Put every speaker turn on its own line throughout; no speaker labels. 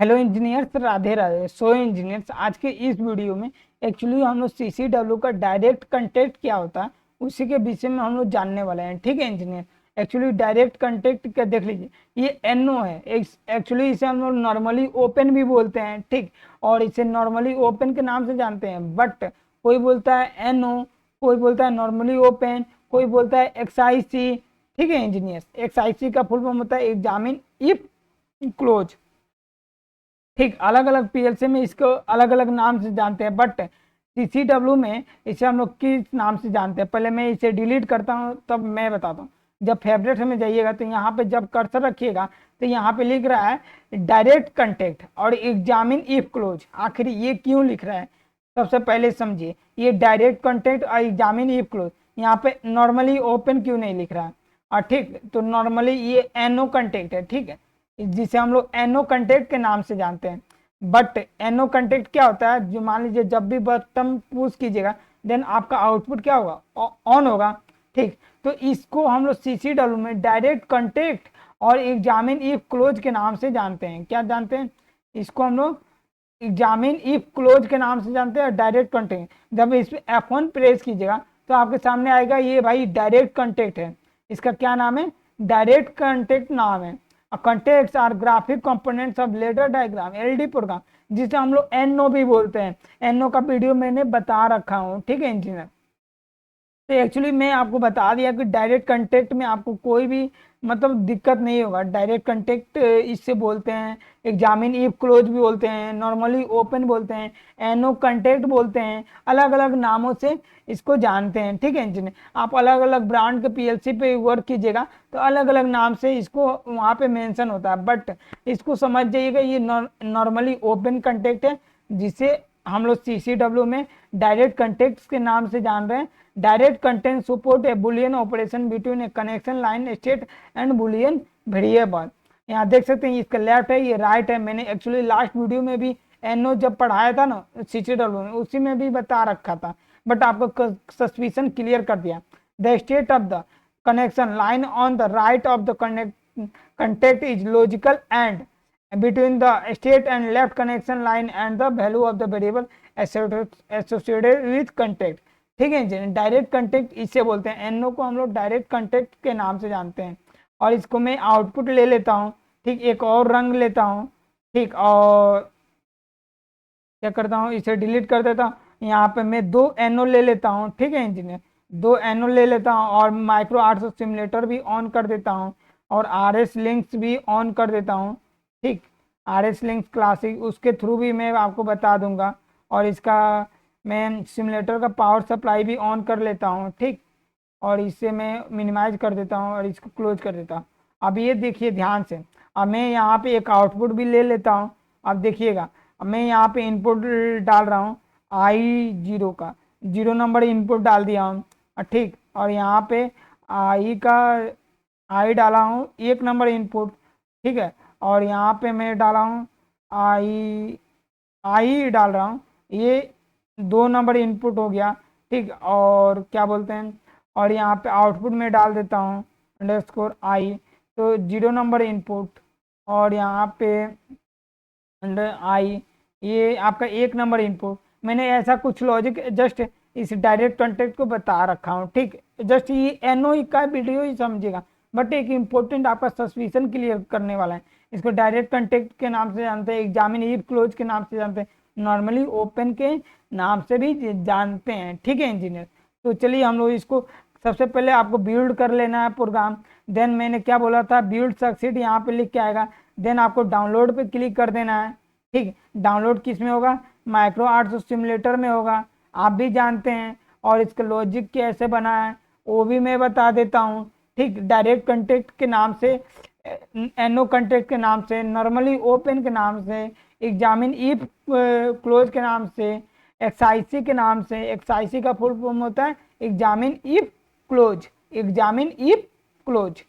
Hello engineers, Radhe Radhe. So engineers, आज के इस वीडियो में एक्चुअली हम लोग सीसीडब्ल्यू का डायरेक्ट कंटेक्ट क्या होता है उसी के विषय में हम लोग जानने वाले हैं। ठीक है इंजीनियर। एक्चुअली डायरेक्ट कंटेक्ट का देख लीजिए, ये एनओ है। एक्चुअली इसे हम लोग नॉर्मली ओपन भी बोलते हैं, ठीक। और इसे नॉर्मली ओपन के नाम से जानते हैं, बट कोई बोलता है एनओ, कोई बोलता है नॉर्मली ओपन, कोई बोलता है एक्सआईसी। ठीक है इंजीनियर्स, एक्सआईसी का फुल फॉर्म होता है एग्जामिन इफ क्लोज। ठीक, अलग अलग पीएलसी में इसको अलग अलग नाम से जानते हैं, बट सीसीडब्ल्यू में इसे हम लोग किस नाम से जानते हैं। पहले मैं इसे डिलीट करता हूं तब मैं बताता हूँ। जब फेवरेट में जाइएगा तो यहाँ पे जब कर्सर रखिएगा तो यहाँ पे लिख रहा है डायरेक्ट कंटेक्ट और एग्जामिन इफ क्लोज। आखिर ये क्यों लिख रहा है, सबसे पहले समझिए। ये डायरेक्ट कंटेक्ट और एग्जामिन इफ क्लोज, यहाँ पे नॉर्मली ओपन क्यों नहीं लिख रहा है। और ठीक, तो नॉर्मली ये एनओ कंटेक्ट है, ठीक है, जिसे हम लोग एनओ कंटेक्ट के नाम से जानते हैं। बट एनओ कंटेक्ट क्या होता है, जो मान लीजिए जब भी बटन पुश कीजिएगा देन आपका आउटपुट क्या होगा, ऑन होगा। ठीक, तो इसको हम लोग सीसीडब्ल्यू में डायरेक्ट कंटेक्ट और एग्जामिन इफ क्लोज के नाम से जानते हैं। क्या जानते हैं इसको हम लोग? एग्जामिन इफ क्लोज के नाम से जानते हैं। डायरेक्ट कंटेक्ट, जब इस पे F1 प्रेस कीजिएगा तो आपके सामने आएगा ये भाई डायरेक्ट कंटेक्ट है। इसका क्या नाम है? डायरेक्ट कंटेक्ट नाम है। Contacts are graphic components of ladder diagram, LD programme, जिसे हम लोग एनओ भी बोलते हैं। एनओ का वीडियो मैंने बता रखा हूँ, ठीक है इंजीनियर। तो एक्चुअली मैं आपको बता दिया कि डायरेक्ट कंटेक्ट में आपको कोई भी मतलब दिक्कत नहीं होगा। डायरेक्ट कंटेक्ट इससे बोलते हैं, एग्जामिन इफ क्लोज भी बोलते हैं, नॉर्मली ओपन बोलते हैं, एनो कंटेक्ट बोलते हैं, अलग अलग नामों से इसको जानते हैं। ठीक है इंजीनियर, आप अलग अलग ब्रांड के पीएलसी पे वर्क कीजिएगा तो अलग अलग नाम से इसको वहाँ पे मेंशन होता है, बट इसको समझ जाइएगा ये नॉर्मली ओपन कंटेक्ट है, जिसे हम लोग सीसीडब्ल्यू में डायरेक्ट कंटेक्ट के नाम से जान रहे हैं। Direct content support A Boolean operation between A connection line state and Boolean variable. यहाँ देख सकते हैं इसका लेफ्ट है, ये राइट है। मैंने एक्चुअली लास्ट वीडियो में भी एनओ जब पढ़ाया था ना सीसीडब्ल्यू में, उसी में भी बता रखा था, बट आपको सस्पिशन क्लियर कर दिया। The state of the connection line on the right of the contact is logical and between the state and left connection line and the value of the variable associated with contact। ठीक है, direct contact इसे बोलते हैं। NO को हम लोग direct contact के नाम से जानते हैं। और इसको मैं आउटपुट ले लेता हूँ, ठीक, एक और रंग लेता हूँ, ठीक, और क्या करता हूँ इसे डिलीट कर देता हूँ। यहाँ पे मैं 2 एनओ ले लेता हूँ, ठीक है इंजीनियर, 2 एनओ ले लेता हूँ और माइक्रो 800 सिमुलेटर भी ऑन कर देता हूँ और RS लिंक्स भी ऑन कर देता हूँ। ठीक, RS लिंक्स क्लासिक, उसके थ्रू भी मैं आपको बता दूंगा। और इसका मैं सिमुलेटर का पावर सप्लाई भी ऑन कर लेता हूँ, ठीक, और इसे मैं मिनिमाइज कर देता हूँ और इसको क्लोज कर देता हूँ। अब ये देखिए ध्यान से, अब मैं यहाँ पे एक आउटपुट भी ले लेता हूँ। अब देखिएगा, अब मैं यहाँ पे इनपुट डाल रहा हूँ I0 का, 0 नंबर इनपुट डाल दिया हूँ, ठीक। और यहाँ पे आई डाला हूँ 1 नंबर इनपुट, ठीक है। और यहाँ पे मैं डाला हूँ आई डाल रहा हूँ, ये 2 नंबर इनपुट हो गया, ठीक। और क्या बोलते हैं, और यहाँ पे आउटपुट में डाल देता हूँ _i, तो 0 नंबर इनपुट, और यहाँ पे _i, ये आपका 1 नंबर इनपुट। मैंने ऐसा कुछ लॉजिक जस्ट इस डायरेक्ट कॉन्टेक्ट को बता रखा हूँ, ठीक। जस्ट ये एनओ का वीडियो ही समझिएगा, बट एक इम्पोर्टेंट आपका सस्पिशन क्लियर करने वाला है। इसको डायरेक्ट कॉन्टेक्ट के नाम से जानते हैं, एग्जामिन इफ क्लोज के नाम से जानते हैं, नॉर्मली ओपन के नाम से भी जानते हैं, ठीक है इंजीनियर। तो चलिए हम लोग इसको, सबसे पहले आपको बिल्ड कर लेना है प्रोग्राम। देन मैंने क्या बोला था, बिल्ड सक्सीड यहाँ पे लिख के आएगा। देन आपको डाउनलोड पे क्लिक कर देना है, ठीक। डाउनलोड किस में होगा? माइक्रो 800 सिमुलेटर में होगा, आप भी जानते हैं। और इसका लॉजिक कैसे बना है वो भी मैं बता देता हूँ, ठीक। डायरेक्ट कंटेक्ट के नाम से, एनओ कंटेक्ट के नाम से, नॉर्मली ओपन के नाम से, एग्जामिन इफ क्लोज के नाम से, एक्सआईसी के नाम से। एक्सआईसी का फुल फॉर्म होता है examine if close, examine if close,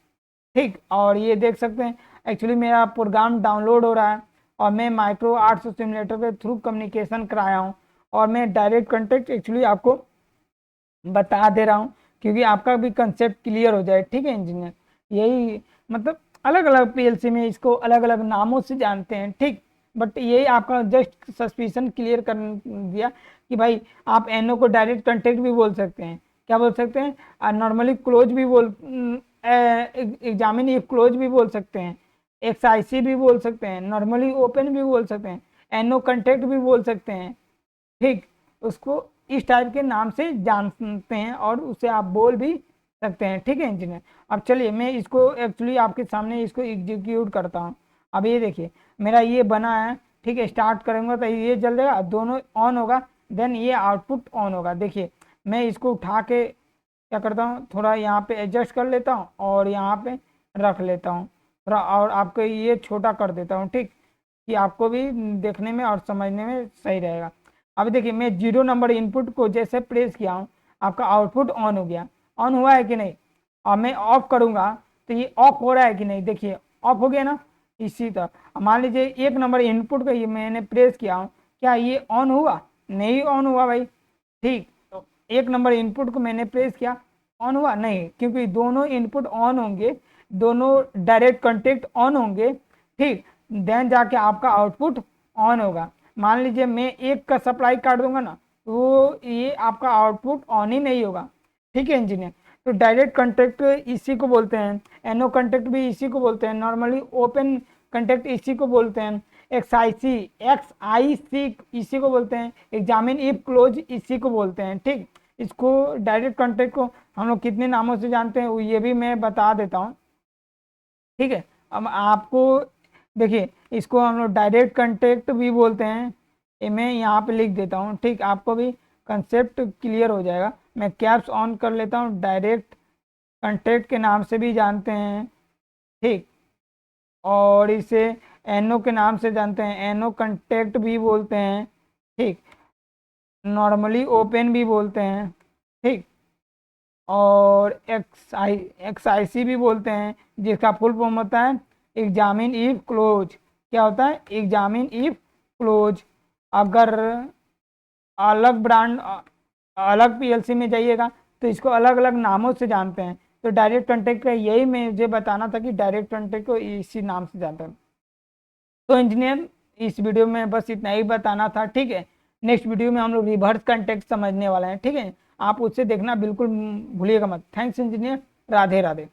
ठीक। और ये देख सकते हैं एक्चुअली मेरा प्रोग्राम डाउनलोड हो रहा है और मैं माइक्रो 800 सिमुलेटर के थ्रू कम्युनिकेशन कराया हूँ। और मैं डायरेक्ट कॉन्टेक्ट एक्चुअली आपको बता दे रहा हूँ क्योंकि आपका भी कंसेप्ट क्लियर हो जाए, ठीक है इंजीनियर। यही मतलब अलग अलग पीएलसी में इसको अलग अलग नामों से जानते हैं, ठीक। बट ये आपका जस्ट सस्पिशन क्लियर कर दिया कि भाई आप एनओ को डायरेक्ट कंटेक्ट भी बोल सकते हैं, क्या बोल सकते हैं, नॉर्मली क्लोज भी बोल, एग्जामिन इफ क्लोज भी बोल सकते हैं, एक्सआईसी भी बोल सकते हैं, नॉर्मली ओपन भी बोल सकते हैं, एनओ कंटेक्ट भी बोल सकते हैं, ठीक। उसको इस टाइप के नाम से जानते हैं और उसे आप बोल भी सकते हैं, ठीक है इंजीनियर। अब चलिए मैं इसको एक्चुअली आपके सामने इसको एग्जीक्यूट करता हूँ। अब ये देखिए मेरा ये बना है, ठीक है, स्टार्ट करूँगा तो ये जल जाएगा, दोनों ऑन होगा, देन ये आउटपुट ऑन होगा। देखिए मैं इसको उठा के क्या करता हूँ, थोड़ा यहाँ पे एडजस्ट कर लेता हूँ और यहाँ पे रख लेता हूँ थोड़ा, और आपको ये छोटा कर देता हूँ, ठीक, कि आपको भी देखने में और समझने में सही रहेगा। अब देखिए मैं 0 नंबर इनपुट को जैसे प्रेस किया हूँ, आपका आउटपुट ऑन हो गया, ऑन हुआ है कि नहीं। और मैं ऑफ करूँगा तो ये ऑफ हो रहा है कि नहीं, देखिए ऑफ हो गया ना। इसी तरह मान लीजिए 1 नंबर इनपुट को ये मैंने प्रेस किया हूँ, क्या ये ऑन हुआ, नहीं ऑन हुआ भाई, ठीक। तो 1 नंबर इनपुट को मैंने प्रेस किया, ऑन हुआ नहीं, क्योंकि दोनों इनपुट ऑन होंगे, दोनों डायरेक्ट कॉन्टेक्ट ऑन होंगे, ठीक, देन जाके आपका आउटपुट ऑन होगा। मान लीजिए मैं 1 का सप्लाई काट दूंगा ना, तो ये आपका आउटपुट ऑन ही नहीं होगा, ठीक है इंजीनियर। तो डायरेक्ट कॉन्टेक्ट इसी को बोलते हैं, एनओ कॉन्टेक्ट भी इसी को बोलते हैं, नॉर्मली ओपन कॉन्टेक्ट इसी को बोलते हैं, एक्सआईसी इसी को बोलते हैं, एग्जामिन इफ क्लोज इसी को बोलते हैं, ठीक। इसको डायरेक्ट कॉन्टेक्ट को हम लोग कितने नामों से जानते हैं ये भी मैं बता देता हूँ, ठीक है। अब आपको देखिए इसको हम लोग डायरेक्ट कॉन्टेक्ट भी बोलते हैं, ये मैं यहाँ पे लिख देता हूँ, ठीक, आपको भी कंसेप्ट क्लियर हो जाएगा। मैं कैप्स ऑन कर लेता हूँ, डायरेक्ट कॉन्टेक्ट के नाम से भी जानते हैं, ठीक, और इसे एनओ के नाम से जानते हैं, एनओ कॉन्टेक्ट भी बोलते हैं, ठीक, नॉर्मली ओपन भी बोलते हैं, ठीक, और एक्सआईसी भी बोलते हैं, जिसका फुल फॉर्म होता है एग्जामिन इफ क्लोज। क्या होता है, एग्जामिन इफ क्लोज। अगर अलग ब्रांड अलग पीएलसी में जाइएगा तो इसको अलग अलग नामों से जानते हैं। तो डायरेक्ट कॉन्टेक्ट का यही मुझे बताना था कि डायरेक्ट कॉन्टेक्ट को इसी नाम से जानते हैं। तो इंजीनियर इस वीडियो में बस इतना ही बताना था, ठीक है। नेक्स्ट वीडियो में हम लोग रिवर्स कॉन्टेक्ट समझने वाले हैं, ठीक है। आप उससे देखना बिल्कुल भूलिएगा मत। Thanks engineer, Radhe Radhe.